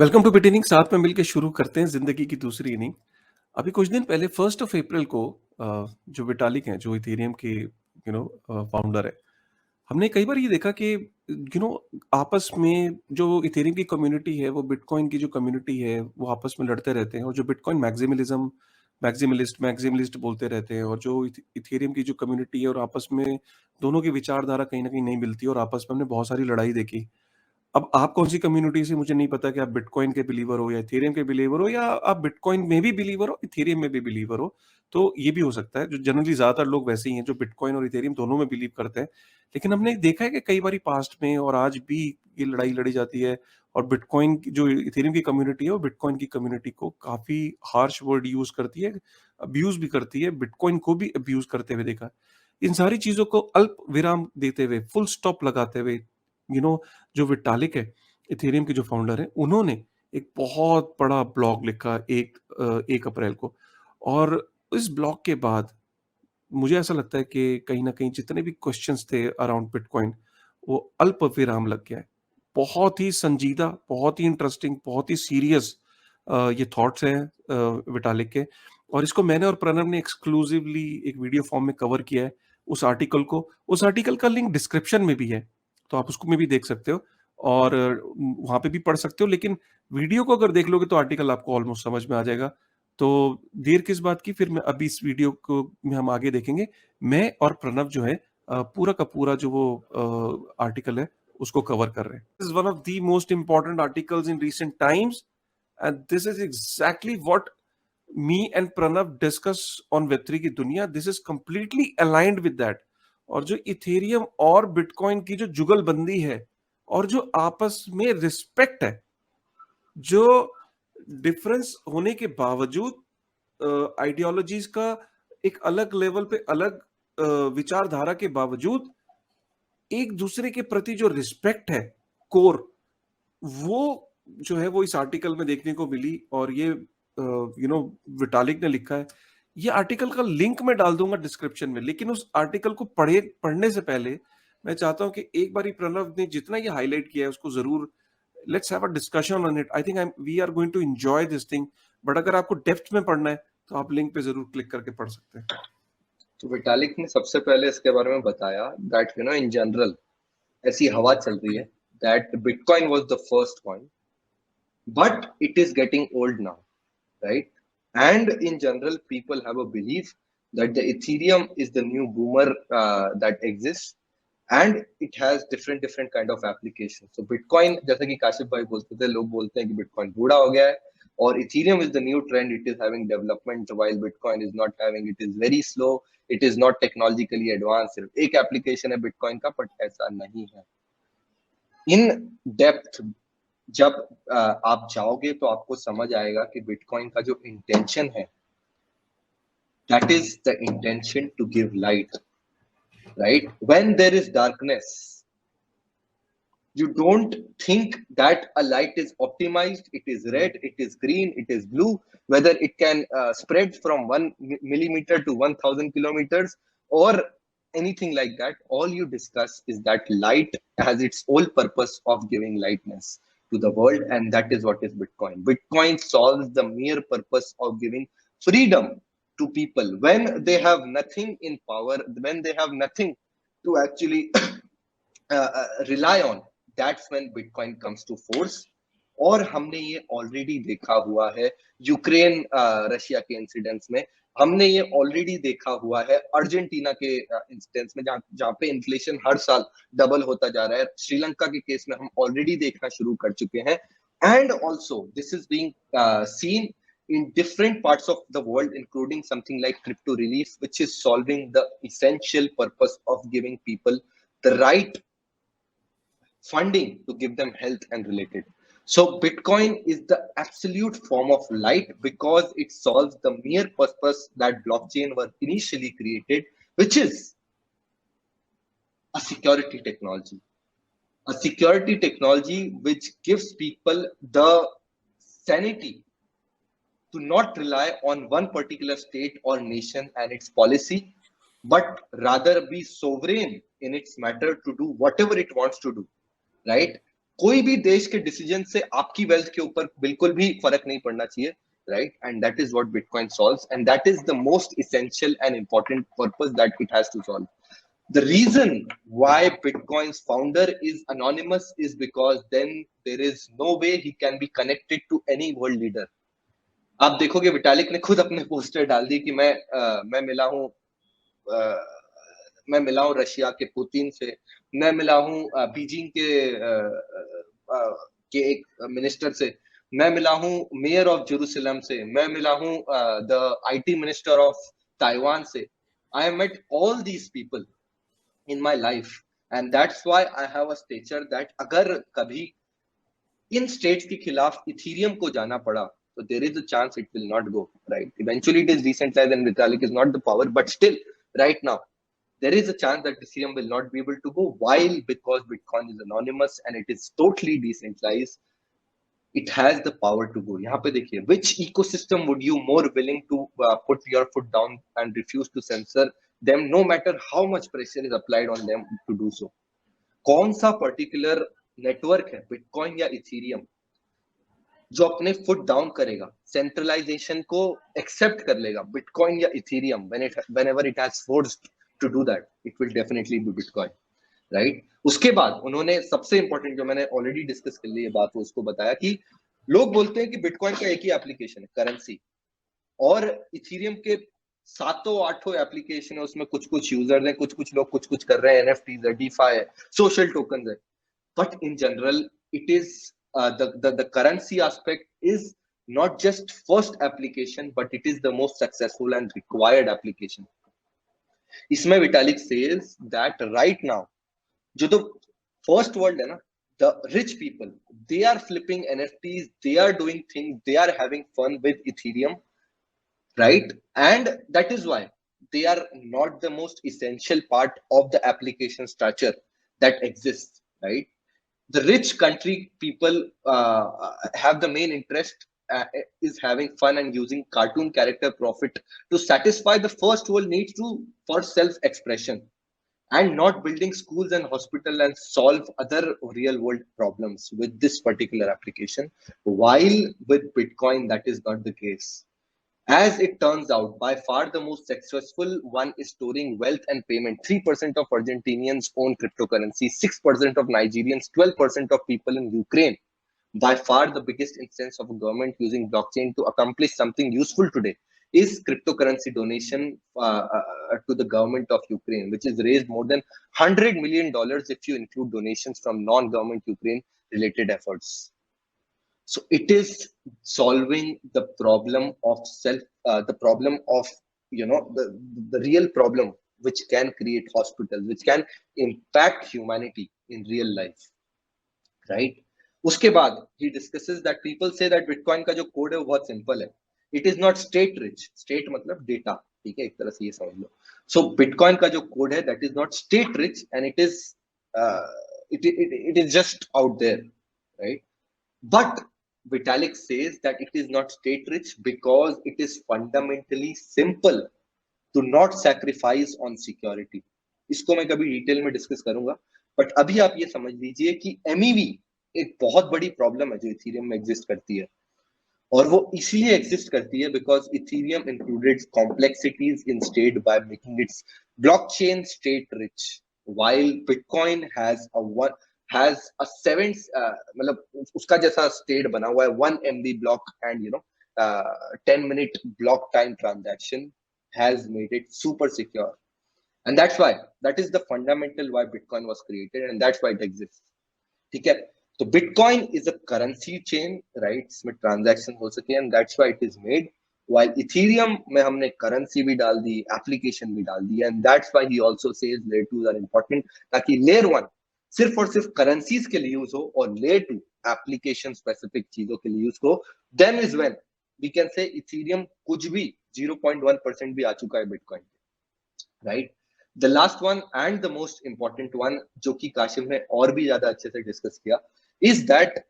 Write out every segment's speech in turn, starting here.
Welcome to बिटिनिंग। साथ में मिलके शुरू करते हैं जिंदगी की दूसरी इनिंग। अभी कुछ दिन पहले 1 अप्रैल को जो विटालिक हैं, जो इथेरियम के फाउंडर है, हमने कई बार ये देखा कि आपस में जो इथेरियम की कम्युनिटी है, वो बिटकॉइन की जो कम्युनिटी है, वो आपस में लड़ते रहते हैं। और जो बिटकॉइन मैक्सिमलिस्ट बोलते रहते हैं, और जो इथेरियम की जो कम्युनिटी है, और आपस में दोनों की विचारधारा कहीं ना कहीं नहीं मिलती, और आपस में हमने बहुत सारी लड़ाई देखी। अब आप कौन-सी कम्युनिटी से, मुझे नहीं पता कि आप बिटकॉइन के बिलीवर हो या इथेरियम के बिलीवर हो, या आप बिटकॉइन में भी बिलीवर हो, इथेरियम में भी बिलीवर हो, तो ये भी हो सकता है। जो जनरली ज़्यादातर लोग वैसे ही हैं, जो बिटकॉइन और इथेरियम दोनों में बिलीव करते हैं। लेकिन हमने देखा है कि कई बारी पास्ट में और आज भी ये लड़ाई लड़ी जाती है, और बिटकॉइन की जो इथेरियम की कम्युनिटी है, वो बिटकॉइन की कम्युनिटी को काफ़ी हार्श वर्ड यूज़ करती है, अब्यूज़ भी करती है, बिटकॉइन को भी अब्यूज़ करते हुए देखा है। इन सारी चीज़ों को अल्प विराम देते हुए, फुल स्टॉप लगाते हुए, यू नो जो विटालिक है, इथेरियम के जो फाउंडर हैं, उन्होंने एक बहुत बड़ा ब्लॉग लिखा 1 अप्रैल को। और इस ब्लॉग के बाद मुझे ऐसा लगता है कि कहीं न कहीं जितने भी क्वेश्चन्स थे अराउंड बिटकॉइन, वो अल्प विराम लग गया है। बहुत ही संजीदा, बहुत ही इंटरेस्टिंग, बहुत ही सीरियस ये थॉट्स हैं विटालिक के। और इसको मैंने और प्रणव ने एक्सक्लूसिवली एक वीडियो फॉर्म में कवर किया है, उस आर्टिकल को। उस आर्टिकल का लिंक डिस्क्रिप्शन में भी है, तो आप उसको में भी देख सकते हो, और वहाँ पे भी पढ़ सकते हो। लेकिन वीडियो को अगर देख लोगे तो आर्टिकल आपको ऑलमोस्ट समझ में आ जाएगा। तो देर किस बात की, फिर मैं अभी इस वीडियो को में हम आगे देखेंगे। मैं और प्रणव जो है पूरा का पूरा जो वो आर्टिकल है, उसको कवर कर रहे हैं। This is one of the most important articles in recent times, and this is exactly what me and Pranav discuss on वेब3 की दुनिया। This is completely aligned with that. और जो इथेरियम और बिटकॉइन की जो जुगलबंदी है, और जो आपस में रिस्पेक्ट है, जो डिफरेंस होने के बावजूद, आइडियोलॉजीज का एक अलग लेवल पे अलग विचारधारा के बावजूद, एक दूसरे के प्रति जो रिस्पेक्ट है, कोर, वो जो है वो इस आर्टिकल में देखने को मिली। और ये विटालिक ने लिखा है। ये आर्टिकल का लिंक मैं डाल दूंगा डिस्क्रिप्शन में, लेकिन उस आर्टिकल को पढ़ने से पहले मैं चाहता हूं कि एक बारी प्रणव ने जितना ये हाईलाइट किया है, उसको जरूर let's have a discussion on it. I think we are going to enjoy this thing. But अगर आपको डेप्थ में पढ़ना है, तो आप लिंक पे जरूर क्लिक करके पढ़ सकते हैं। तो विटालिक ने सबसे पहले इसके बारे में बताया दैट इन जनरल ऐसी हवा चल रही है that bitcoin was the first coin but it is getting old now, right? And in general people have a belief that the ethereum is the new boomer that exists, and it has different kind of applications. So bitcoin, जैसा कि काशिफ भाई बोलते थे, लोग बोलते हैं कि bitcoin बूढ़ा हो गया है, और ethereum is the new trend. It is having development while bitcoin is not having. It is very slow, it is not technologically advanced. सिर्फ एक application है bitcoin का, but ऐसा नहीं है। इन डेप्थ जब आप जाओगे तो आपको समझ आएगा कि बिटकॉइन का जो इंटेंशन है, that is the intention to give light, right? When there is darkness, you don't think that a light is optimized, it is red, it is green, it is blue, whether it can spread from 1 millimeter to 1000 kilometers or anything like that. All you discuss is that light has its whole purpose of giving lightness to the world, and that is what is bitcoin. Bitcoin solves the mere purpose of giving freedom to people when they have nothing in power, when they have nothing to actually rely on. That's when Bitcoin comes to force. और हमने ये already देखा हुआ है Ukraine Russia के incidents में, हमने ये ऑलरेडी देखा हुआ है अर्जेंटीना के इंसिडेंट्स में, जहां पे इन्फ्लेशन हर साल डबल होता जा रहा है। श्रीलंका के केस में हम ऑलरेडी देखना शुरू कर चुके हैं, and also this is being seen in different parts of the world, including something like crypto relief, which is solving the essential purpose of giving people the right funding to give them health and related. So Bitcoin is the absolute form of light because it solves the mere purpose that blockchain were initially created, which is a security technology. A security technology which gives people the sanity to not rely on one particular state or nation and its policy, but rather be sovereign in its matter to do whatever it wants to do, right? कोई भी देश के decision से आपकी wealth के ऊपर बिल्कुल भी फर्क नहीं पड़ना चाहिए, right? And that is what Bitcoin solves, and that is the most essential and important purpose that it has to solve. The reason why Bitcoin's founder is anonymous is because then there is no way he can be connected to any world leader. आप देखोगे Vitalik ने खुद अपने poster डाल दी कि मैं मिला हूं मैं मिला हूं रशिया के पुतिन से, मैं मिला हूं बीजिंग के एक मिनिस्टर से, मैं मिला हूं मेयर ऑफ जेरूसलम से, मैं मिला हूं the IT minister of Taiwan से. I have met all these people in my life, and that's why I have a stature that अगर कभी इन states के खिलाफ इथीरियम को जाना पड़ा, so there is a chance it will not go, right? Eventually it is decentralized and Vitalik is not the power, but still right now there is a chance that Ethereum will not be able to go, while because Bitcoin is anonymous and it is totally decentralized, it has the power to go. यहाँ पे देखिए, which ecosystem would you more willing to put your foot down and refuse to censor them, no matter how much pressure is applied on them to do so? कौन सा particular network है, Bitcoin या Ethereum, जो अपने foot down करेगा, centralization को accept कर लेगा, Bitcoin या Ethereum? Whenever it has forced to do that, it will definitely be Bitcoin, right? उसके बाद उन्होंने सबसे इंपॉर्टेंट, जो मैंने ऑलरेडी डिस्कस कर ली है बात, वो उसको बताया कि लोग बोलते हैं कि बिटकॉइन का एक ही एप्लीकेशन है, करेंसी, और इथेरियम के सातों आठों एप्लीकेशन है, उसमें कुछ कुछ यूजर्स हैं, कुछ कुछ लोग कुछ कुछ कर रहे हैं, एनएफटीज है, डीफाई है, सोशल टोकन्स है, but in general it is the currency aspect is not just first application, but it is the most successful and required application. इसमें Vitalik says that right now जो तो first world है ना, the rich people, they are flipping NFTs, they are doing things, they are having fun with Ethereum, right? And that is why they are not the most essential part of the application structure that exists, right? The rich country people have the main interest is having fun and using cartoon character profit to satisfy the first world needs for self-expression, and not building schools and hospital and solve other real world problems with this particular application. While with Bitcoin that is not the case. As it turns out, by far the most successful one is storing wealth and payment. 3% of Argentinians own cryptocurrency, 6% of Nigerians, 12% of people in Ukraine. By far the biggest instance of a government using blockchain to accomplish something useful today is cryptocurrency donation to the government of Ukraine, which has raised more than $100 million if you include donations from non-government Ukraine related efforts. So it is solving the problem of the problem of, the real problem which can create hospitals, which can impact humanity in real life, right? उसके बाद he discusses that people say that Bitcoin का जो code है वो बहुत simple है. It is not state rich. State मतलब data, ठीक है, एक तरह से ये समझ लो. So Bitcoin का जो कोड है that is not state rich, and it is just out there, right? But Vitalik says that it is not state rich because it is fundamentally simple to not sacrifice on security. इसको मैं कभी detail में discuss करूंगा, but अभी आप ये समझ लीजिए कि MEV एक बहुत बड़ी प्रॉब्लम है जो इथेरियम में एग्जिस्ट करती है, और वो इसलिए एग्जिस्ट करती है because Ethereum included complexities in state by making it's blockchain state rich, while bitcoin has a 7 मतलब उसका जैसा स्टेट बना हुआ है 1 MB block, and 10 minute block time transaction has made it super secure, and that's why that is the fundamental why Bitcoin was created, and that's why it exists. ठीक है, तो Bitcoin is a currency chain, right? इसमें transaction हो सके, and that's why it is made. While Ethereum में हमने currency भी डाल दी, application भी डाल दी, and that's why he also says layer 2s are important, ताकि layer 1 सिर्फ और सिर्फ currencies के लिए use हो और layer 2 application specific चीजों के लिए use हो. Then is when we can say Ethereum कुछ भी 0.1% भी आ चुका है Bitcoin, right? The last one and the most important one, जो कि काशिम ने और भी ज्यादा अच्छे से डिस्कस किया, is that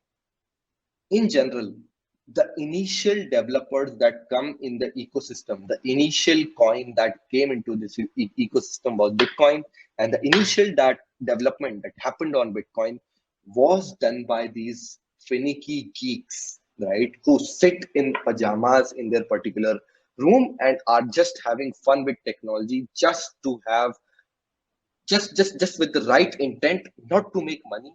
in general the initial developers that come in the ecosystem, the initial coin that came into this ecosystem was Bitcoin, and the initial development that happened on Bitcoin was done by these finicky geeks, right? Who sit in pajamas in their particular room and are just having fun with technology just to have just with the right intent, not to make money,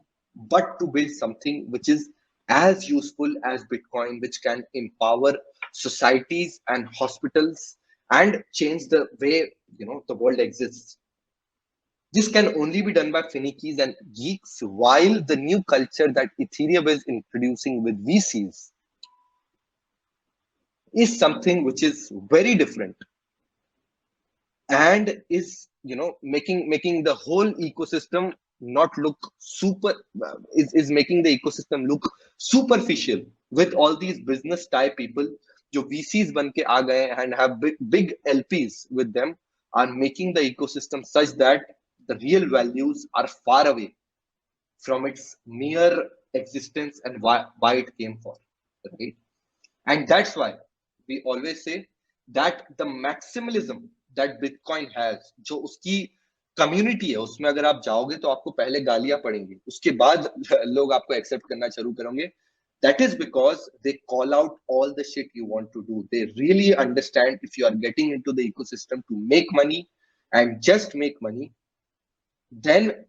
but to build something which is as useful as Bitcoin, which can empower societies and hospitals and change the way the world exists. This can only be done by finickies and geeks, while the new culture that Ethereum is introducing with VCs is something which is very different and is making the whole ecosystem not look super is making the ecosystem look superficial with all these business type people जो VCs बन के आ गए and have big LPs with them are making the ecosystem such that the real values are far away from its mere existence and why it came for, right? And that's why we always say that the maximalism that Bitcoin has, जो उसकी community है, उसमें अगर आप जाओगे तो आपको पहले गालियां पड़ेंगी, उसके बाद लोग आपको एक्सेप्ट करना शुरू करेंगे. That is because they call out all the shit you want to do. They really understand if you are getting into the ecosystem to make money and just make money, then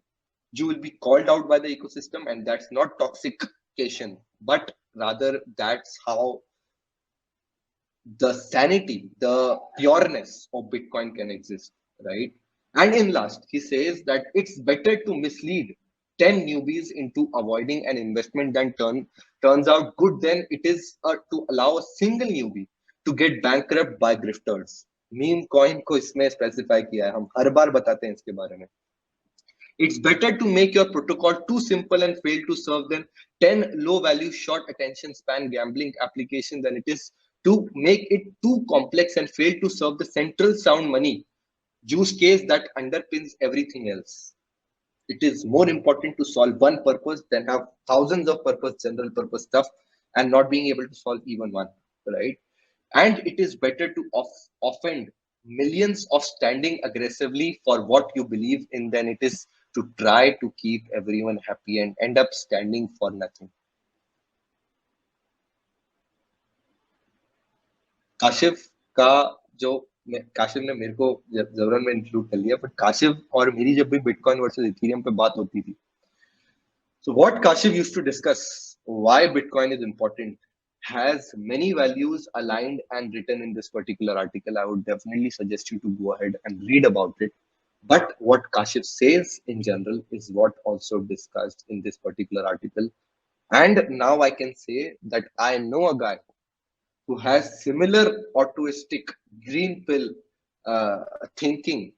you will be called out by the ecosystem, and that's not toxication, but rather that's how the sanity, the pureness of Bitcoin can exist, right? And in last, he says that it's better to mislead 10 newbies into avoiding an investment than turns out good than it is to allow a single newbie to get bankrupt by grifters. Meme coin को इसमें specify किया है, हम हर बार बताते हैं इसके बारे में. It's better to make your protocol too simple and fail to serve than 10 low value, short attention span gambling applications than it is to make it too complex and fail to serve the central sound money use case that underpins everything else. It is more important to solve one purpose than have thousands of purpose, general purpose stuff and not being able to solve even one, right? And it is better to offend millions of standing aggressively for what you believe in than it is to try to keep everyone happy and end up standing for nothing. Kashif का जो काशिफ ने मेरे को जबरन में include कर लिया, but Kashif और मेरी जब भी बिटकॉइन वर्सेस इथेरियम पे बात होती थी, so what Kashif used to discuss why Bitcoin is important has many values aligned and written in this particular article. I would definitely suggest you to go ahead and read about it. But what Kashif says in general is what also discussed in this particular article. And now I can say that I know a guy who has similar altruistic green pill thinking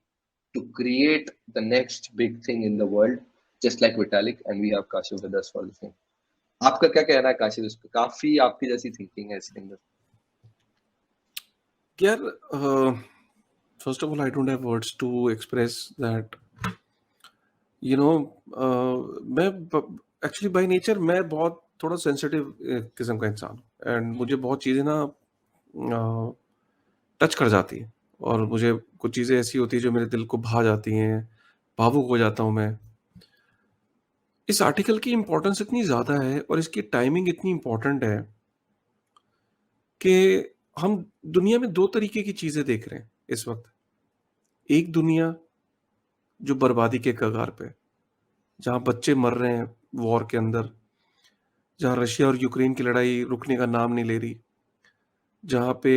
to create the next big thing in the world, just like Vitalik, and we have Kashif with us for the same. आपका क्या कहना है काशिफ इस पे? काफी आपकी जैसी thinking है इसके अंदर. यार, first of all, I don't have words to express that. मैं एक्चुअली बाय नेचर मैं बहुत थोड़ा सेंसिटिव किस्म का इंसान हूँ एंड मुझे बहुत चीज़ें ना टच कर जाती हैं और मुझे कुछ चीज़ें ऐसी होती हैं जो मेरे दिल को भा जाती हैं, भावुक हो जाता हूँ मैं. इस आर्टिकल की इम्पोर्टेंस इतनी ज़्यादा है और इसकी टाइमिंग इतनी इम्पोर्टेंट है कि हम दुनिया में 2 तरीके की चीज़ें देख रहे हैं इस वक़्त. एक दुनिया जो बर्बादी के कगार पे है, जहाँ बच्चे मर रहे हैं वॉर के अंदर, जहाँ रशिया और यूक्रेन की लड़ाई रुकने का नाम नहीं ले रही, जहाँ पे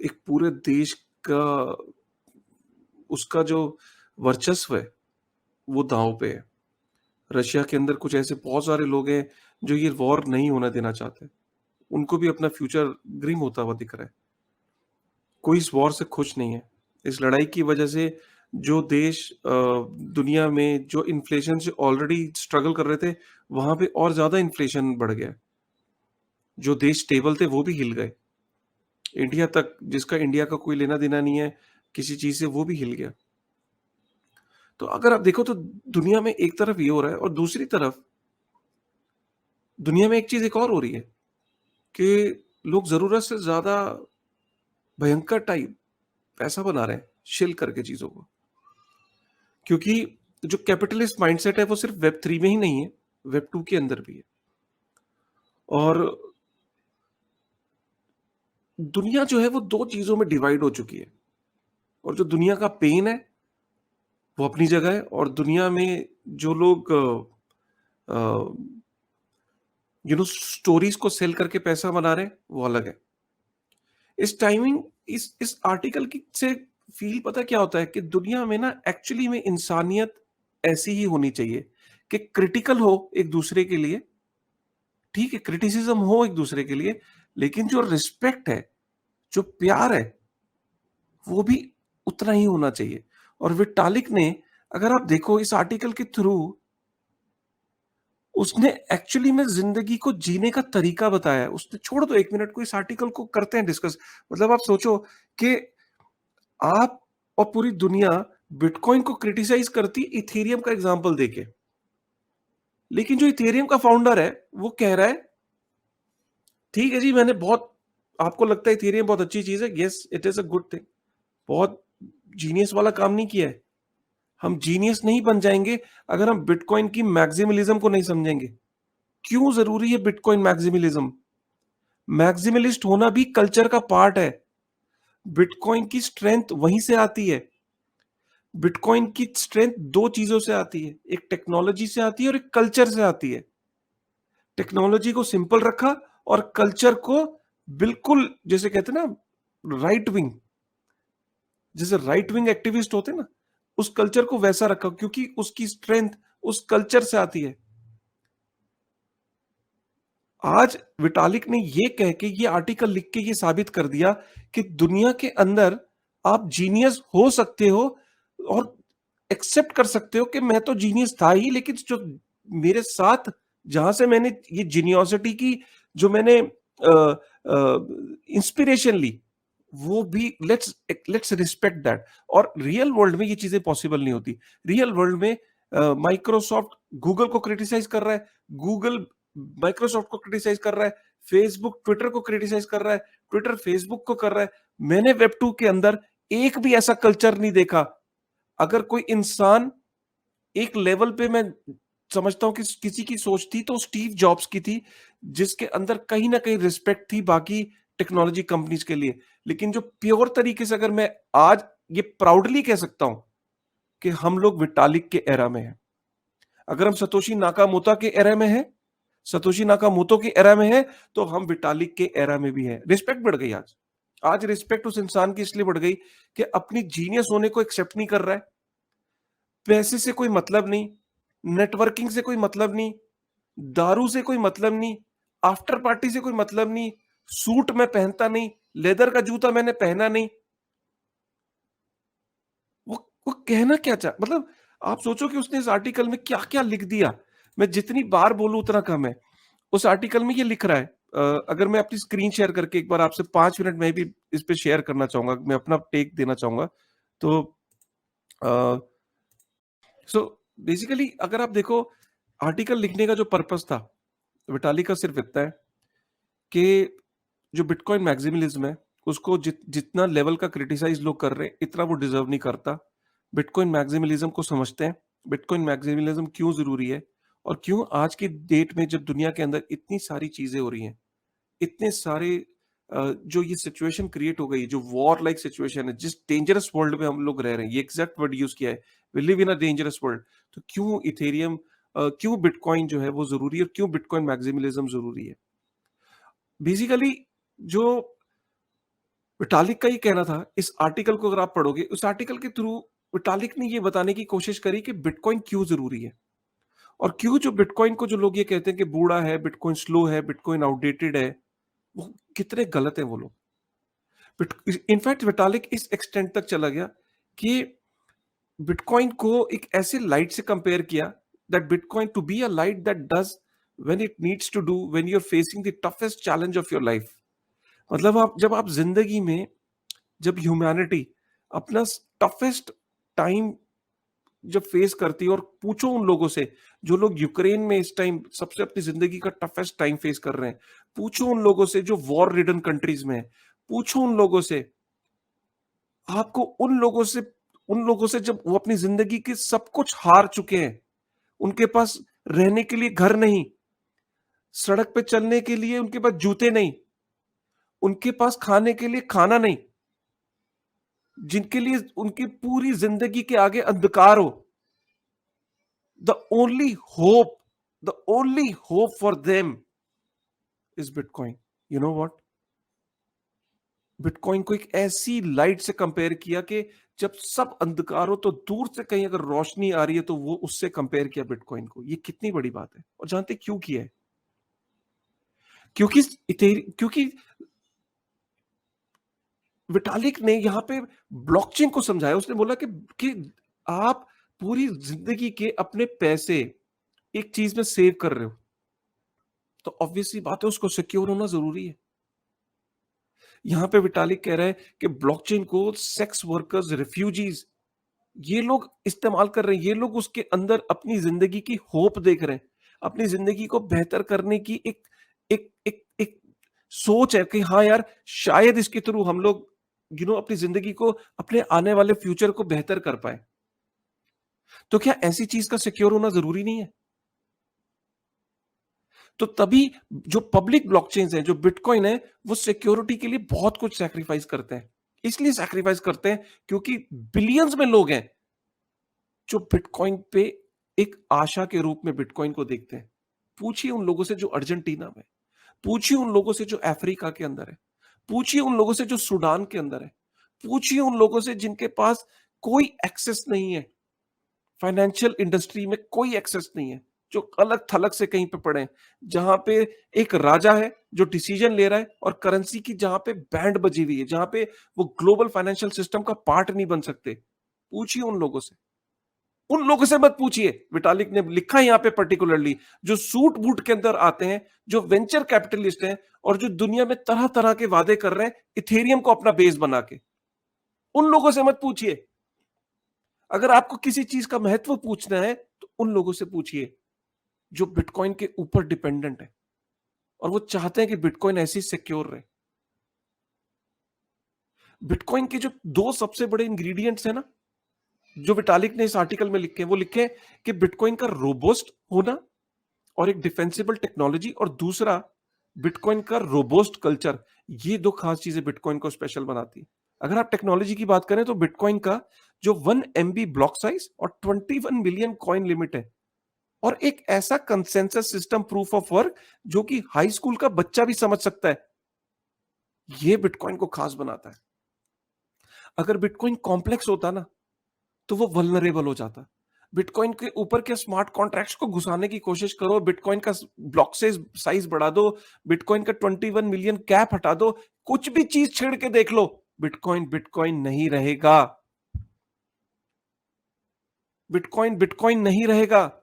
एक पूरे देश का उसका जो वर्चस्व है वो दांव पे है. रशिया के अंदर कुछ ऐसे बहुत सारे लोग हैं जो ये वॉर नहीं होना देना चाहते. उनको भी अपना फ्यूचर ग्रीम होता हुआ दिख रहा है. कोई इस वॉर से खुश नहीं है. इस लड़ाई की वजह से जो देश दुनिया में जो इन्फ्लेशन से ऑलरेडी स्ट्रगल कर रहे थे, वहां पे और ज्यादा इन्फ्लेशन बढ़ गया. जो देश स्टेबल थे वो भी हिल गए. इंडिया तक, जिसका इंडिया का कोई लेना देना नहीं है किसी चीज से, वो भी हिल गया. तो अगर आप देखो तो दुनिया में एक तरफ ये हो रहा है और दूसरी तरफ दुनिया में एक चीज एक और हो रही है कि लोग जरूरत से ज्यादा भयंकर टाइप पैसा बना रहे हैं शिल करके चीजों को. क्योंकि जो कैपिटलिस्ट माइंडसेट है वो सिर्फ वेब 3 में ही नहीं है, वेब 2 के अंदर भी है। और दुनिया जो है वो 2 चीज़ों में डिवाइड हो चुकी है, और जो दुनिया का पेन है, वो अपनी जगह है, और दुनिया में जो लोग स्टोरीज़ को सेल करके पैसा बना रहे हैं, वो अलग है। इस टाइमिंग इस आर्टिकल की से फ़ील पता क्या होता है कि दुनिया में ना एक्चुअली में इंसानियत ऐसी ही होनी चाहिए कि क्रिटिकल हो एक-दूसरे के लिए, ठीक है, क्रिटिसिज़्म हो एक-दूसरे के लिए, लेकिन जो रिस्पेक्ट है, जो प्यार है, वो भी उतना ही होना चाहिए। और विटालिक ने, अगर आप देखो इस आर्टिकल के थ्रू, उसने एक्चुअली में ज़िंदगी को जीने का तरीका बताया है। उसने, छोड़ दो 1 मिनट को, इस आर्टिकल को करते हैं डिस्कस। मतलब आप सोचो कि आप और पूरी दुनिया बिटकॉइन को क्रिटिसाइज़ करती इथेरियम का एग्ज़ाम्पल देके। लेकिन जो इथेरियम का फाउंडर है, वो कह रहा है, ठीक है जी, मैंने बहुत, आपको लगता है इथेरियम बहुत अच्छी चीज़ है, yes it is a good thing. बहुत जीनियस वाला काम नहीं किया है। हम जीनियस नहीं बन जाएँगे अगर हम बिटकॉइन की मैक्सिमलिज़्म को नहीं समझेंगे। क्यों ज़रूरी है बिटकॉइन मैक्सिमलिज़्म? मैक्सिमलिस्ट होना भी कल्चर का पार्ट है। बिटकॉइन की स्ट्रेंथ वहीं से आती है। बिटकॉइन की स्ट्रेंथ 2 चीज़ों से आती है, एक टेक्नोलॉजी से आती है और एक कल्चर से आती है। टेक्नोलॉजी को सिंपल रखा और कल्चर को बिल्कुल, जैसे कहते हैं ना राइट विंग, जैसे राइट विंग एक्टिविस्ट होते हैं ना, उस कल्चर को वैसा रखा, क्योंकि उसकी स्ट्रेंथ उस कल्चर से आती है। आज विटालिक ने ये कह के, ये आर्टिकल लिख के ये साबित कर दिया कि दुनिया के अंदर आप जीनियस हो सकते हो, और एक्सेप्ट कर सकते हो कि मैं तो जीनियस था ही, लेकिन जो मेरे साथ, जहां से मैंने ये जीनियोसिटी की, जो मैंने इंस्पिरेशन ली, वो भी लेट्स लेट्स रिस्पेक्ट दैट। और रियल वर्ल्ड में ये चीजें पॉसिबल नहीं होती। रियल वर्ल्ड में माइक्रोसॉफ्ट गूगल को क्रिटिसाइज कर रहा है, गूगल माइक्रोसॉफ्ट को क्रिटिसाइज कर रहा है, फेसबुक ट्विटर को क्रिटिसाइज कर रहा है, ट्विटर फेसबुक को कर रहा है। मैंने वेब 2 के अंदर एक भी ऐसा कल्चर नहीं देखा। अगर कोई इंसान, एक लेवल पे मैं समझता हूं कि किसी की सोच थी तो स्टीव जॉब्स की थी, जिसके अंदर कहीं ना कहीं रिस्पेक्ट थी बाकी टेक्नोलॉजी कंपनीज के लिए। लेकिन जो प्योर तरीके से, अगर मैं आज ये प्राउडली कह सकता हूं कि हम लोग विटालिक के एरा में हैं। अगर हम सतोशी नाकामोतो के एरा में हैं, सतोशी नाकामोतो के एरा में है, तो हम विटालिक के एरा में भी है। रिस्पेक्ट बढ़ गई आज। आज रिस्पेक्ट उस इंसान की इसलिए बढ़ गई कि अपनी जीनियस होने को एक्सेप्ट नहीं कर रहा है। पैसे से कोई मतलब नहीं, नेटवर्किंग से कोई मतलब नहीं, दारू से कोई मतलब नहीं, आफ्टर पार्टी से कोई मतलब नहीं, सूट मैं पहनता नहीं, लेदर का जूता मैंने पहना नहीं। वो वो कहना क्या चाह, मतलब आप सोचो कि उसने इस आर्टिकल में क्या-क्या लिख दिया। मैं जितनी बार बोलूं उतना कम है। उस आर्टिकल में ये लिख रहा है, अगर मैं अपनी स्क्रीन शेयर करके एक बार आपसे 5 मिनट में भी इस पे शेयर करना चाहूंगा, मैं अपना टेक देना चाहूंगा। तो सो बेसिकली अगर आप देखो, आर्टिकल लिखने का जो पर्पस था विटाली का, सिर्फ इतना है कि जो बिटकॉइन मैक्सिमलिज्म है, उसको जितना लेवल का क्रिटिसाइज लोग कर रहे हैं, इतना वो डिजर्व नहीं करता। बिटकॉइन मैक्सिमलिज्म को समझते हैं, बिटकॉइन मैक्सिमलिज्म क्यों जरूरी है, और क्यों आज की डेट में जब दुनिया के अंदर इतनी सारी चीजें हो रही हैं, इतने सारे जो ये सिचुएशन क्रिएट हो गई, जो वॉर लाइक सिचुएशन है, जिस डेंजरस वर्ल्ड में हम लोग रह रहे हैं, ये एग्जैक्ट वर्ड यूज किया है, we live in a dangerous world. तो क्यों इथेरियम, क्यों बिटकॉइन जो है वो जरूरी है, और क्यों बिटकॉइन मैक्सिमलिज्म जरूरी है। बेसिकली जो विटालिक का ये कहना था, इस आर्टिकल को अगर आप पढ़ोगे, उस आर्टिकल के थ्रू विटालिक ने ये बताने की कोशिश करी कि बिटकॉइन क्यों जरूरी है, और क्यों जो बिटकॉइन को जो लोग ये कहते हैं कि बूढ़ा है, बिटकॉइन स्लो है, बिटकॉइन आउटडेटेड है, वो कितने गलत है वो लोग। इनफैक्ट विटालिक इस एक्सटेंट तक चला गया कि बिटकॉइन को एक ऐसे लाइट से कंपेयर किया, that bitcoin to be a light that does when it needs to do when you are facing the toughest challenge of your life. मतलब आप, जब आप जिंदगी में, जब ह्यूमैनिटी अपना टफेस्ट टाइम जब फेस करती है, और पूछो उन लोगों से जो लोग यूक्रेन में इस टाइम सबसे अपनी जिंदगी का टफेस्ट टाइम फेस कर रहे हैं, पूछो उन लोगों से जो वॉर रिडन कंट्रीज में है, पूछो उन लोगों से, आपको उन लोगों से उन लोगों से जब वो अपनी जिंदगी के सब कुछ हार चुके हैं, उनके पास रहने के लिए घर नहीं, सड़क पे चलने के लिए उनके पास जूते नहीं, उनके पास खाने के लिए खाना नहीं, जिनके लिए उनकी पूरी जिंदगी के आगे अंधकार हो, the only hope, the only hope for them is bitcoin. You know what, bitcoin को एक ऐसी लाइट से कंपेयर किया कि जब सब अंधकार हो तो दूर से कहीं अगर रोशनी आ रही है तो वो उससे कंपेयर किया बिटकॉइन को। ये कितनी बड़ी बात है। और जानते क्यों किया है? क्योंकि विटालिक ने यहां पे ब्लॉकचेन को समझाया। उसने बोला कि आप पूरी जिंदगी के अपने पैसे एक चीज में सेव कर रहे हो, तो ऑब्वियसली बात है उसको सिक्योर होना जरूरी है। यहां पे विटालिक कह रहा है कि ब्लॉकचेन को सेक्स वर्कर्स, रिफ्यूजीज, ये लोग इस्तेमाल कर रहे हैं। ये लोग उसके अंदर अपनी जिंदगी की होप देख रहे हैं, अपनी जिंदगी को बेहतर करने की एक एक एक एक सोच है कि हाँ यार, शायद इसके थ्रू हम लोग अपनी जिंदगी को, अपने आने वाले फ्यूचर को बेहतर कर पाए। तो क्या ऐसी चीज का सिक्योर होना जरूरी नहीं है? तो तभी जो पब्लिक ब्लॉकचेन्स हैं, जो बिटकॉइन है, वो सिक्योरिटी के लिए बहुत कुछ सैक्रिफाइस करते हैं। इसलिए सैक्रिफाइस करते हैं क्योंकि बिलियंस में लोग हैं जो बिटकॉइन पे एक आशा के रूप में बिटकॉइन को देखते हैं। पूछिए उन लोगों से जो अर्जेंटीना में, पूछिए उन लोगों से जो अफ्रीका के अंदर है, पूछिए उन लोगों से जो सूडान के अंदर है, पूछिए उन लोगों से जिनके पास कोई एक्सेस नहीं है, फाइनेंशियल इंडस्ट्री में कोई एक्सेस नहीं है, जो अलग थलग से कहीं पे पड़े हैं, जहां पे एक राजा है जो डिसीजन ले रहा है और करेंसी की जहां पे बैंड बजी हुई है, जहां पे वो ग्लोबल फाइनेंशियल सिस्टम का पार्ट नहीं बन सकते। पूछिए उन लोगों से। उन लोगों से मत पूछिए। विटालिक ने लिखा है यहां पे पर्टिकुलरली, जो सूट बूट के अंदर आते हैं, जो वेंचर कैपिटलिस्ट हैं और जो दुनिया में तरह तरह के वादे कर रहे हैं इथेरियम को अपना बेस बना के, उन लोगों से मत पूछिए। अगर आपको किसी चीज का महत्व पूछना है तो उन लोगों से पूछिए जो बिटकॉइन के ऊपर डिपेंडेंट है और वो चाहते हैं कि बिटकॉइन ऐसी सिक्योर रहे। बिटकॉइन के जो दो सबसे बड़े इंग्रेडिएंट्स है ना, जो विटालिक ने इस आर्टिकल में लिखे हैं, वो लिखे हैं कि बिटकॉइन का रोबोस्ट होना और एक डिफेंसिबल टेक्नोलॉजी, और दूसरा बिटकॉइन का रोबोस्ट कल्चर। ये दो खास चीजें बिटकॉइन को स्पेशल बनाती है। अगर आप टेक्नोलॉजी की बात करें तो बिटकॉइन का जो 1 MB ब्लॉक साइज और 21 मिलियन कॉइन लिमिट है, और एक ऐसा consensus system proof of work जो कि हाई स्कूल का बच्चा भी समझ सकता है, ये बिटकॉइन को खास बनाता है। अगर बिटकॉइन कॉम्प्लेक्स होता ना तो वो वल्नरेबल हो जाता। बिटकॉइन के ऊपर के स्मार्ट कॉन्ट्रैक्ट्स को घुसाने की कोशिश करो, बिटकॉइन का ब्लॉक साइज बढ़ा दो, बिटकॉइन का 21 मिलियन कैप हटा दो, कुछ भी चीज छेड़ के देख लो, बिटकॉइन बिटकॉइन नहीं रहेगा। बिटकॉइन बिटकॉइन नहीं रहेगा।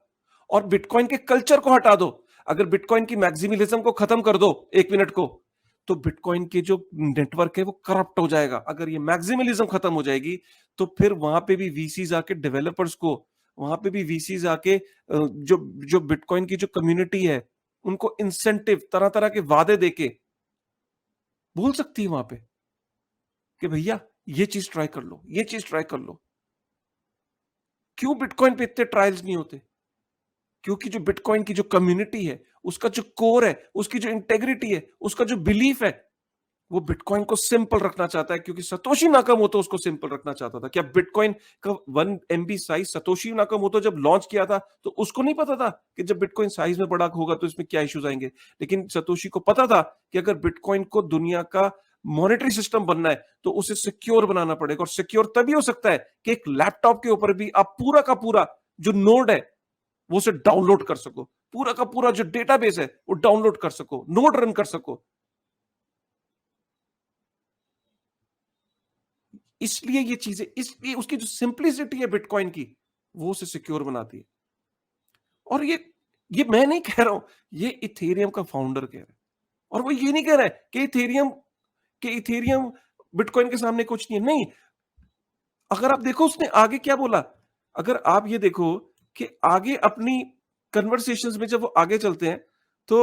और बिटकॉइन के कल्चर को हटा दो। अगर बिटकॉइन की मैक्सिमलिज्म को खत्म कर दो 1 मिनट को, तो बिटकॉइन के जो नेटवर्क है वो करप्ट हो जाएगा। अगर ये मैक्सिमलिज्म खत्म हो जाएगी तो फिर वहां पे भी वीसीज आके डेवलपर्स को, वहां पे भी वीसीज आके जो जो बिटकॉइन की जो कम्युनिटी है उनको इंसेंटिव, तरह तरह के वादे देके बोल सकती है वहां पे कि भैया ये चीज ट्राई कर लो, ये चीज ट्राई कर लो। क्यों बिटकॉइन पे इतने ट्रायल्स नहीं होते? क्योंकि जो बिटकॉइन की जो कम्युनिटी है, उसका जो कोर है, उसकी जो इंटेग्रिटी है, उसका जो बिलीफ है, वो बिटकॉइन को सिंपल रखना चाहता है। क्योंकि सतोशी नाकामोटो उसको सिंपल रखना चाहता था। क्या बिटकॉइन का 1 MB साइज सतोशी नाकामोटो जब लॉन्च किया था तो उसको नहीं पता था कि जब बिटकॉइन साइज में बड़ा होगा तो इसमें क्या इश्यूज आएंगे? लेकिन सतोशी को पता था कि अगर बिटकॉइन को दुनिया का मॉनेटरी सिस्टम बनना है तो उसे सिक्योर बनाना पड़ेगा। और सिक्योर तभी हो सकता है कि एक लैपटॉप के ऊपर भी आप पूरा का पूरा जो नोड है वो उसे डाउनलोड कर सको, पूरा का पूरा जो डेटाबेस है वो डाउनलोड कर सको, नोड रन कर सको। इसलिए ये चीजें, इसलिए उसकी जो सिंप्लिसिटी है बिटकॉइन की, वो उसे सिक्योर बनाती है। और ये मैं नहीं कह रहा हूं, ये इथेरियम का फाउंडर कह रहा है। और वो ये नहीं कह रहा है कि इथेरियम बिटकॉइन के सामने कुछ नहीं है। नहीं, अगर आप देखो उसने आगे क्या बोला, अगर आप ये देखो कि आगे अपनी कन्वर्सेशंस में जब वो आगे चलते हैं तो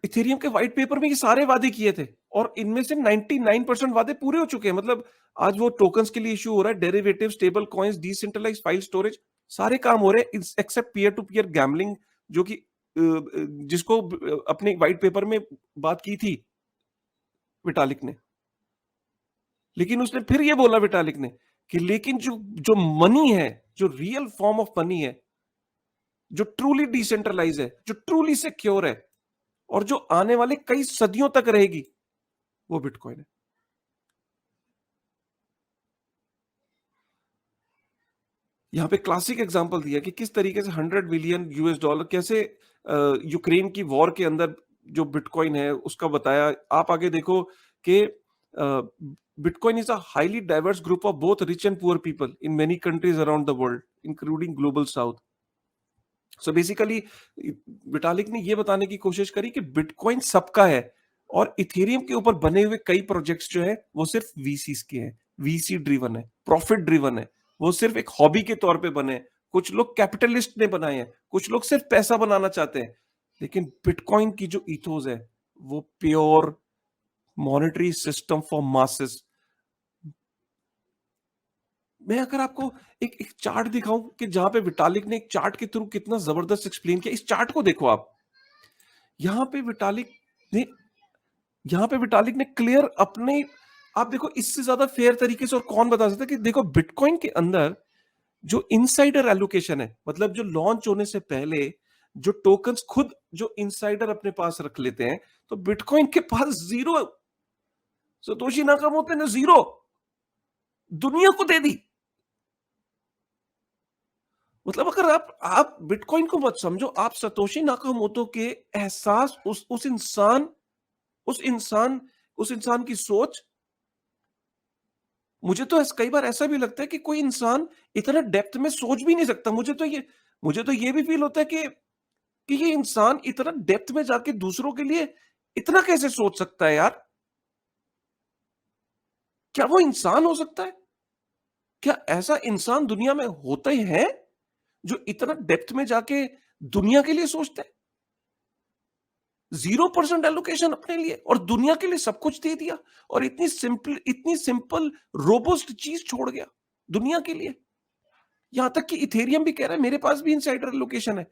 इथेरियम के व्हाइट पेपर में ये सारे वादे किए थे और इनमें से 99% वादे पूरे हो चुके हैं। मतलब आज वो टोकन्स के लिए इश्यू हो रहा है, derivative, stable coins, decentralised file storage, सारे काम हो रहे हैं except peer to peer gambling, जो कि जिसको अपने व्हाइट पेपर में बात की थी विटालिक ने। लेकिन उसने फिर ये बोला विटालिक ने कि लेकिन जो जो मनी है, जो रियल फॉर्म ऑफ मनी है, जो ट्रूली डिसेंट्रलाइज है, जो ट्रूली सिक्योर है और जो आने वाले कई सदियों तक रहेगी, वो बिटकॉइन है। यहां पे क्लासिक एग्जांपल दिया कि किस तरीके से $100 बिलियन कैसे यूक्रेन की वॉर के अंदर जो बिटकॉइन है उसका बताया। आप आगे देखो कि bitcoin is a highly diverse group of both rich and poor people in many countries around the world including global south. So basically Vitalik ने यह बताने की कोशिश करी कि बिटकॉइन सबका है और इथेरियम के ऊपर बने हुए कई प्रोजेक्ट्स जो है वो सिर्फ वीसीस के हैं, वीसी ड्रिवन है, प्रॉफिट ड्रिवन है, वो सिर्फ एक हॉबी के तौर पे बने। कुछ लोग कैपिटलिस्ट ने बनाए हैं, कुछ लोग सिर्फ पैसा बनाना चाहते हैं। लेकिन बिटकॉइन की जो इथोस है वो pure monetary system for masses. मैं अगर आपको एक चार्ट दिखाऊं कि जहां पे विटालिक ने एक चार्ट के थ्रू कितना जबरदस्त एक्सप्लेन किया, इस चार्ट को देखो आप। यहां पे विटालिक ने यहां पे विटालिक ने क्लियर अपने, आप देखो इससे ज्यादा फेयर तरीके से और कौन बता सकता है कि देखो बिटकॉइन के अंदर जो इनसाइडर एलोकेशन है, मतलब जो लॉन्च होने से पहले जो टोकन्स खुद जो इनसाइडर अपने पास रख लेते हैं, तो बिटकॉइन के पास जीरो। सतोशी नाकामोटो ने जीरो दुनिया को दे दी। मतलब अगर आप बिटकॉइन को मत समझो, आप सतोशी नाकामोटो के एहसास, उस इंसान की सोच। मुझे तो कई बार ऐसा भी लगता है कि कोई इंसान इतना डेप्थ में सोच भी नहीं सकता। मुझे तो ये भी फील होता है कि ये इंसान इतना डेप्थ में जाके दूसरों के लिए इतना कैसे सोच सकता है यार? क्या वो इंसान हो सकता है? क्या ऐसा इंसान दुनिया में होते हैं जो इतना डेप्थ में जाके दुनिया के लिए सोचते हैं? 0% एलोकेशन अपने लिए और दुनिया के लिए सब कुछ दे दिया और इतनी सिंपल रोबस्ट चीज छोड़ गया दुनिया के लिए। यहां तक कि इथेरियम भी कह रहा है मेरे पास भी इनसाइडर एलोकेशन है,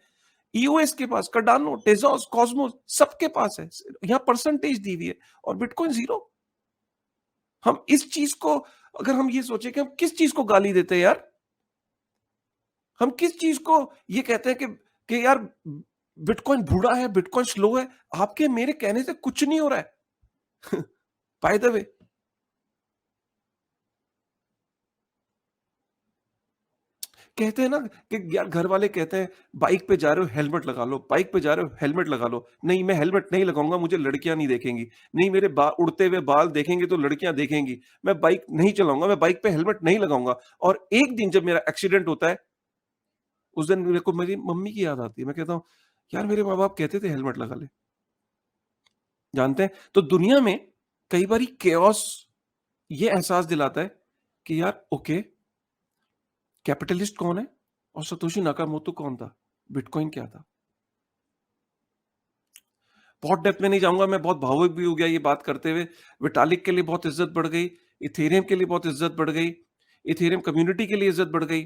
ईओएस के पास, कार्डानो, टेजोस, कॉस्मोस सबके पास है, यहां परसेंटेज दी हुई है और बिटकॉइन जीरो। हम इस चीज को, अगर हम ये सोचे कि हम किस चीज को गाली देते हैं यार, हम किस चीज को ये कहते हैं कि यार बिटकॉइन बूढ़ा है, बिटकॉइन स्लो है। आपके मेरे कहने से कुछ नहीं हो रहा है। बाय द वे, कहते हैं ना कि यार घर वाले कहते हैं बाइक पे जा रहे हो हेलमेट लगा लो, बाइक पे जा रहे हो हेलमेट लगा लो। नहीं, मैं हेलमेट नहीं लगाऊंगा, मुझे लड़कियां नहीं देखेंगी। नहीं, मेरे उड़ते हुए बाल देखेंगे तो लड़कियां देखेंगी। मैं बाइक नहीं चलाऊंगा, मैं बाइक पे हेलमेट नहीं लगाऊंगा। और एक दिन जब मेरा एक्सीडेंट होता है, उस दिन मेरे को मेरी मम्मी की याद आती है। मैं कहता हूँ यार मेरे माँ बाप कहते थे हेलमेट लगा ले। जानते हैं, तो दुनिया में कई बार केओस ये एहसास दिलाता है कि यार ओके, कैपिटलिस्ट कौन है और सतोशी नाकामोटो कौन था, बिटकॉइन क्या था। बहुत डेप्थ में नहीं जाऊंगा, मैं बहुत भावुक भी हो गया ये बात करते हुए। विटालिक के लिए बहुत इज्जत बढ़ गई, इथेरियम के लिए बहुत इज्जत बढ़ गई, इथेरियम कम्युनिटी के लिए इज्जत बढ़ गई,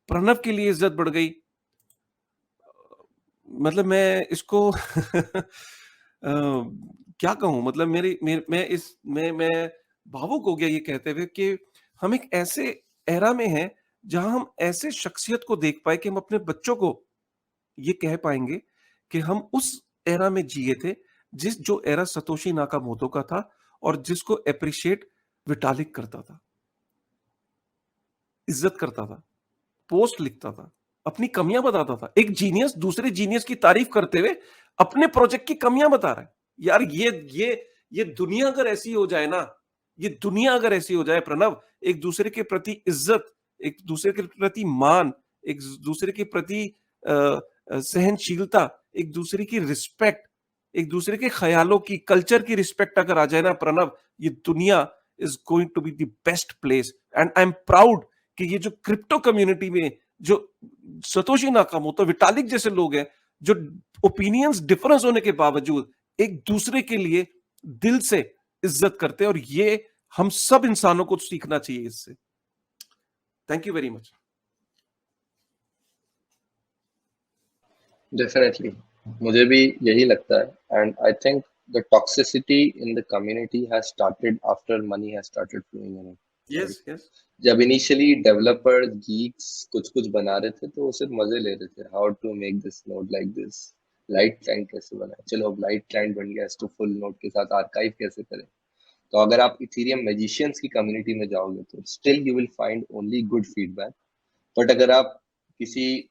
प्रणव के लिए इज्जत बढ़ गई। मतलब मैं इसको क्या कहूं, मतलब मैं भावुक हो गया ये कहते हुए कि हम एक ऐसे एरा में हैं जहां हम ऐसे शख्सियत को देख पाए कि हम अपने बच्चों को ये कह पाएंगे कि हम उस एरा में जिए थे, जो एरा सतोशी नाकामोटो का था और जिसको अप्रिशिएट विटालिक करता था, इज्जत करता था, पोस्ट लिखता था, अपनी कमियां बताता था। एक जीनियस दूसरे जीनियस की तारीफ करते हुए अपने प्रोजेक्ट की कमियां बता रहा है। यार ये दुनिया अगर ऐसी हो जाए ना, ये दुनिया अगर ऐसी हो जाए प्रणव, एक दूसरे के प्रति इज्जत, एक दूसरे के प्रति मान, एक दूसरे के प्रति सहनशीलता, एक दूसरे की रिस्पेक्ट, एक दूसरे के ख्यालों की, कल्चर की रिस्पेक्ट अगर आ जाए ना प्रणव, ये दुनिया is going to be the best place. And I am proud कि ये जो क्रिप्टो कम्युनिटी में जो सतोशी नाकामोटो, विटालिक जैसे लोग हैं, जो ओपिनियंस डिफरेंस होने के बावजूद एक दूसरे के लिए दिल से इज्जत करते हैं, और ये हम सब इंसानों को सीखना चाहिए इससे। Thank you very much. Definitely, मुझे भी यही लगता है, and I think the toxicity in the community has started after money has started flowing in, right? Yes, yes. जब इनिशियली डेवलपर गीक्स कुछ कुछ बना रहे थे तो वो सिर्फ मजे ले रहे थे, how to make this node like this, light client कैसे बनाए, चलो अब लाइट क्लाइंट बन गया तो फुल नोड के साथ आर्काइव कैसे करें। तो अगर आप इथेरियम मैजिशियंस की कम्युनिटी में जाओगे तो still you will find only good feedback. But अगर आप किसी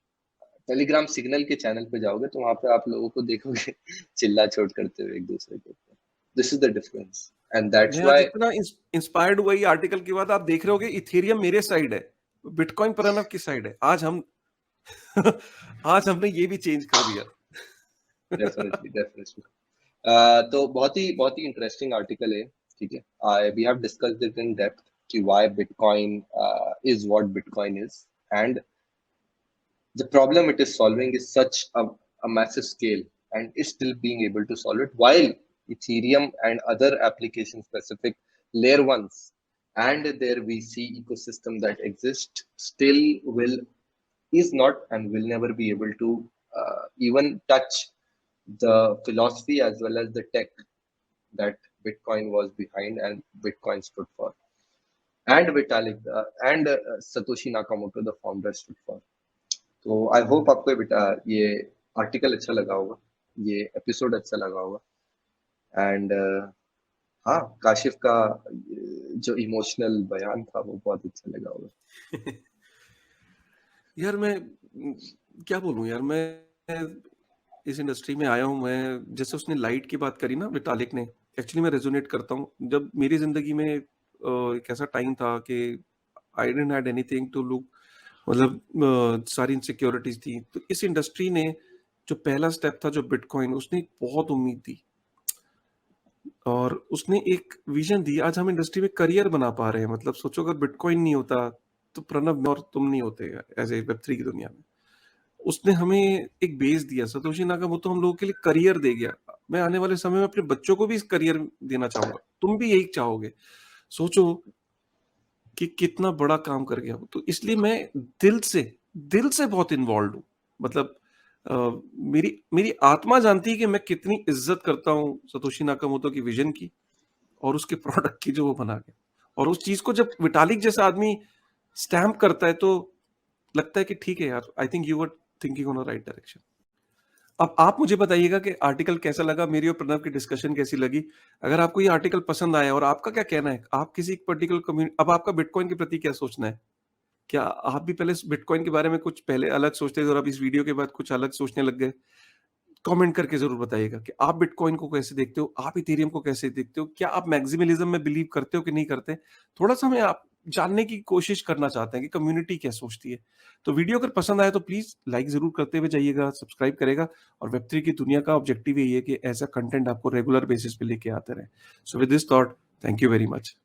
टेलीग्राम सिग्नल के चैनल पे जाओगे तो वहां पे आप लोगों को देखोगे चिल्ला चोट करते हुए एक दूसरे के ऊपर। This is the difference, and that's मैं आज व्हाई। इतना इंस्पायर्ड हुआ ये आर्टिकल के बाद, आप देख रहे होगे इथेरियम मेरे साइड है, बिटकॉइन प्रणव की साइड है। आज हम आज हमने ये भी चेंज कर दिया। Definitely, definitely. तो बहुत ही इंटरेस्टिंग आर्टिकल है, ठीक है। We have discussed it in depth कि why bitcoin is what bitcoin is, and the problem it is solving is such a massive scale, and is still being able to solve it, while Ethereum and other application specific layer ones and their VC ecosystem that exist still will is not and will never be able to even touch the philosophy as well as the tech that Bitcoin was behind and Bitcoin stood for, and Vitalik and Satoshi Nakamoto, the founder, stood for. तो I hope आपको ये article अच्छा लगा होगा, ये episode अच्छा लगा होगा, एंड हाँ, काशिफ का जो इमोशनल बयान था वो बहुत अच्छा लगा होगा। यार मैं क्या बोलूं यार, मैं इस इंडस्ट्री में आया हूं। मैं जैसे उसने लाइट की बात करी ना विटालिक ने, एक्चुअली मैं रेजोनेट करता हूं। जब मेरी जिंदगी में एक ऐसा टाइम था कि I didn't had anything to look, मतलब सारी इनसिक्योरिटीज थी, तो इस इंडस्ट्री ने जो पहला स्टेप था जो बिटकॉइन, उसने एक बहुत उम्मीद दी और उसने एक विजन दी। आज हम इंडस्ट्री में करियर बना पा रहे हैं। मतलब सोचो अगर बिटकॉइन नहीं होता तो प्रणव और तुम नहीं होते एज ए वेब3 की दुनिया में। उसने हमें एक बेस दिया, सतोशी नाकामोटो हम लोगों के लिए करियर दे गया। मैं आने वाले समय में अपने बच्चों को भी इस करियर देना चाहूंगा, तुम भी यही चाहोगे। सोचो कि कितना बड़ा काम कर गया वो। तो इसलिए मैं दिल से बहुत इन्वॉल्व हूँ। मतलब मेरी मेरी आत्मा जानती है कि मैं कितनी इज्जत करता हूँ सतोशी नाकामोटो की विजन की और उसके प्रोडक्ट की जो वो बना के। और उस चीज को जब विटालिक जैसा आदमी स्टैम्प करता है तो लगता है कि ठीक है यार, I think you were thinking on a right direction. अब आप मुझे बताइएगा कि आर्टिकल कैसा लगा, मेरी और प्रणव की डिस्कशन कैसी लगी। अगर आपको ये आर्टिकल पसंद आया, और आपका क्या कहना है, आप किसी पर्टिकुलर कम्युनिटी, अब आपका बिटकॉइन के प्रति क्या सोचना है? क्या आप भी पहले बिटकॉइन के बारे में कुछ पहले अलग सोचते थे और अब इस वीडियो के बाद कुछ अलग सोचने लग गए? कमेंट करके जरूर बताइएगा कि आप बिटकॉइन को कैसे देखते हो, आप इथेरियम को कैसे देखते हो, क्या आप मैक्सिमलिज्म में बिलीव करते हो कि नहीं करते। थोड़ा सा हमें आप जानने की कोशिश करना चाहते हैं कि कम्युनिटी क्या सोचती है। तो वीडियो अगर पसंद आए तो प्लीज लाइक जरूर करते हुए जाइएगा, सब्सक्राइब करेगा। और वेब3 की दुनिया का ऑब्जेक्टिव यही है कि ऐसा कंटेंट आपको रेगुलर बेसिस पे लेके आते रहे। So with this thought, thank you very much.